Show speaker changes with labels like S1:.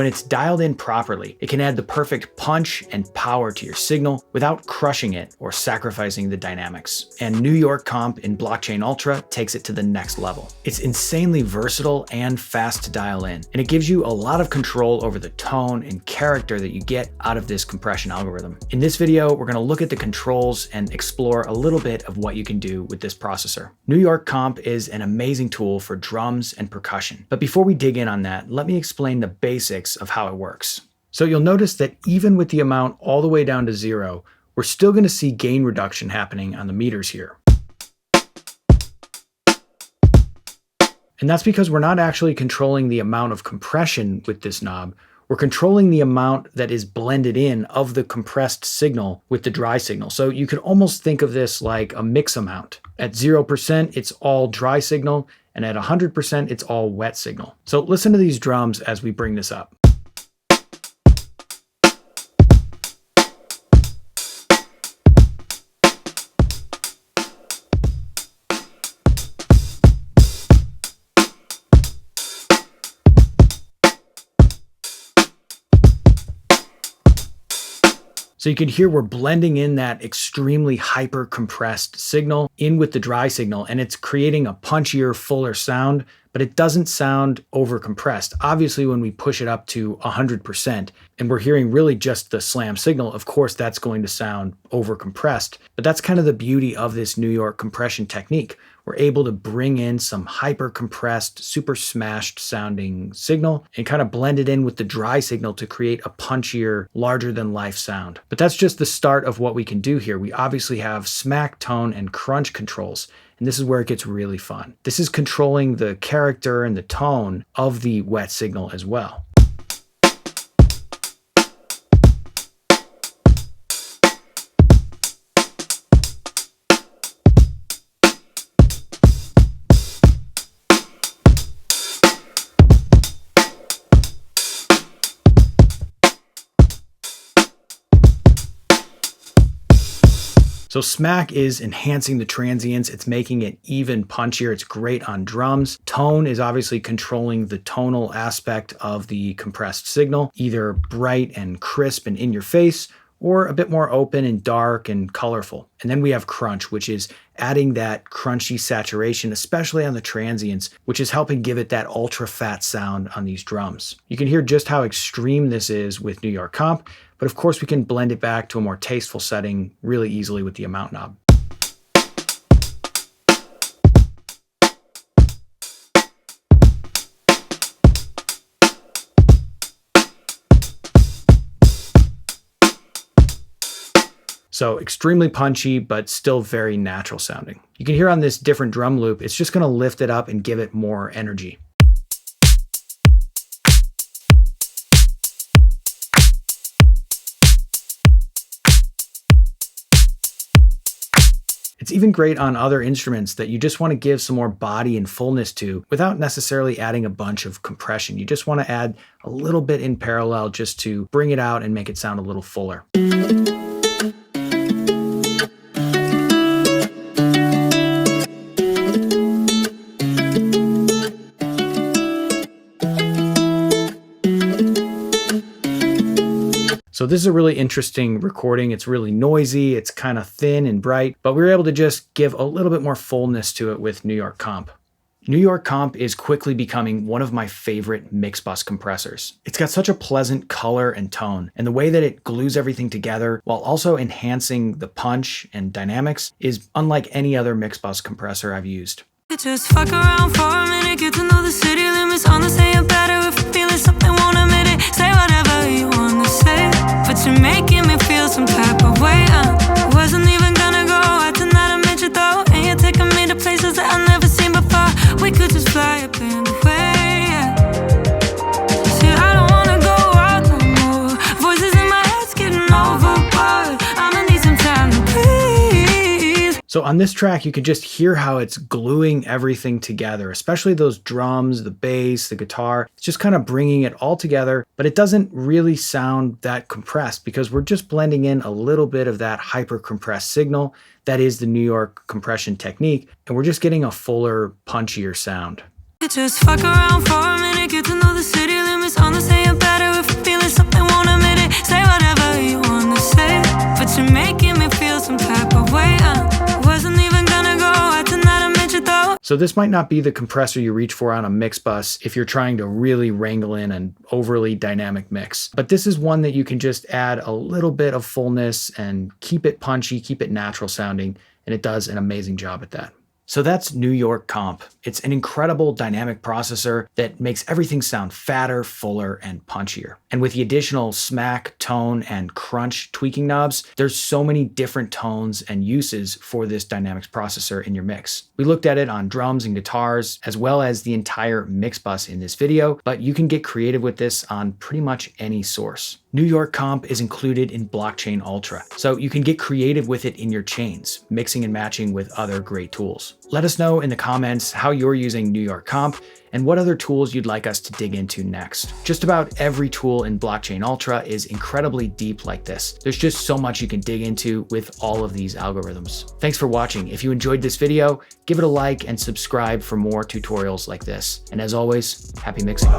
S1: When it's dialed in properly, it can add the perfect punch and power to your signal without crushing it or sacrificing the dynamics. And New York Comp in Blockchain Ultra takes it to the next level. It's insanely versatile and fast to dial in, and it gives you a lot of control over the tone and character that you get out of this compression algorithm. In this video, we're gonna look at the controls and explore a little bit of what you can do with this processor. New York Comp is an amazing tool for drums and percussion. But before we dig in on that, let me explain the basics of how it works. So you'll notice that even with the amount all the way down to 0, we're still going to see gain reduction happening on the meters here. And that's because we're not actually controlling the amount of compression with this knob. We're controlling the amount that is blended in of the compressed signal with the dry signal. So you could almost think of this like a mix amount. At 0%, it's all dry signal, and at 100%, it's all wet signal. So listen to these drums as we bring this up. So you can hear we're blending in that extremely hyper compressed signal in with the dry signal, and it's creating a punchier, fuller sound, but it doesn't sound over compressed. Obviously, when we push it up to 100% and we're hearing really just the slam signal, of course, that's going to sound over compressed. But that's kind of the beauty of this New York compression technique. We're able to bring in some hyper compressed, super smashed sounding signal and kind of blend it in with the dry signal to create a punchier, larger than life sound. But that's just the start of what we can do here. We obviously have smack, tone, and crunch controls. And this is where it gets really fun. This is controlling the character and the tone of the wet signal as well. So smack is enhancing the transients. It's making it even punchier. It's great on drums. Tone is obviously controlling the tonal aspect of the compressed signal, either bright and crisp and in your face, or a bit more open and dark and colorful. And then we have crunch, which is adding that crunchy saturation, especially on the transients, which is helping give it that ultra fat sound on these drums. You can hear just how extreme this is with New York Comp, but of course we can blend it back to a more tasteful setting really easily with the amount knob. So extremely punchy, but still very natural sounding. You can hear on this different drum loop, it's just gonna lift it up and give it more energy. It's even great on other instruments that you just want to give some more body and fullness to without necessarily adding a bunch of compression. You just want to add a little bit in parallel just to bring it out and make it sound a little fuller. So this is a really interesting recording. It's really noisy, it's kind of thin and bright, but we were able to just give a little bit more fullness to it with New York Comp. New York Comp is quickly becoming one of my favorite mixbus compressors. It's got such a pleasant color and tone, and the way that it glues everything together while also enhancing the punch and dynamics is unlike any other mixbus compressor I've used.
S2: Just fuck around for a minute, get to know the city limits. On the say it better if you're feeling something, won't admit it. Say whatever you wanna say, but you're making me feel some type of way. I wasn't even gonna go out tonight, I met you though, and you're taking me to places that I've never seen before. We could just fly up in the way, yeah. See, I don't wanna go out no more. Voices in my head's getting overboard. I'ma need some time to breathe.
S1: So on this track, you can just hear how it's gluing everything together, especially those drums, the bass, the guitar. It's just kind of bringing it all together, but it doesn't really sound that compressed because we're just blending in a little bit of that hyper compressed signal. That is the New York compression technique, and we're just getting a fuller, punchier sound.
S2: Just fuck around for a minute, get to know the city limits. On the say it better
S1: So this might not be the compressor you reach for on a mix bus if you're trying to really wrangle in an overly dynamic mix. But this is one that you can just add a little bit of fullness and keep it punchy, keep it natural sounding, and it does an amazing job at that. So that's New York Comp. It's an incredible dynamic processor that makes everything sound fatter, fuller, and punchier. And with the additional smack, tone, and crunch tweaking knobs, there's so many different tones and uses for this dynamics processor in your mix. We looked at it on drums and guitars, as well as the entire mix bus in this video, but you can get creative with this on pretty much any source. New York Comp is included in Blockchain Ultra, so you can get creative with it in your chains, mixing and matching with other great tools. Let us know in the comments how you're using New York Comp and what other tools you'd like us to dig into next. Just about every tool in Blockchain Ultra is incredibly deep like this. There's just so much you can dig into with all of these algorithms. Thanks for watching. If you enjoyed this video, give it a like and subscribe for more tutorials like this. And as always, happy mixing.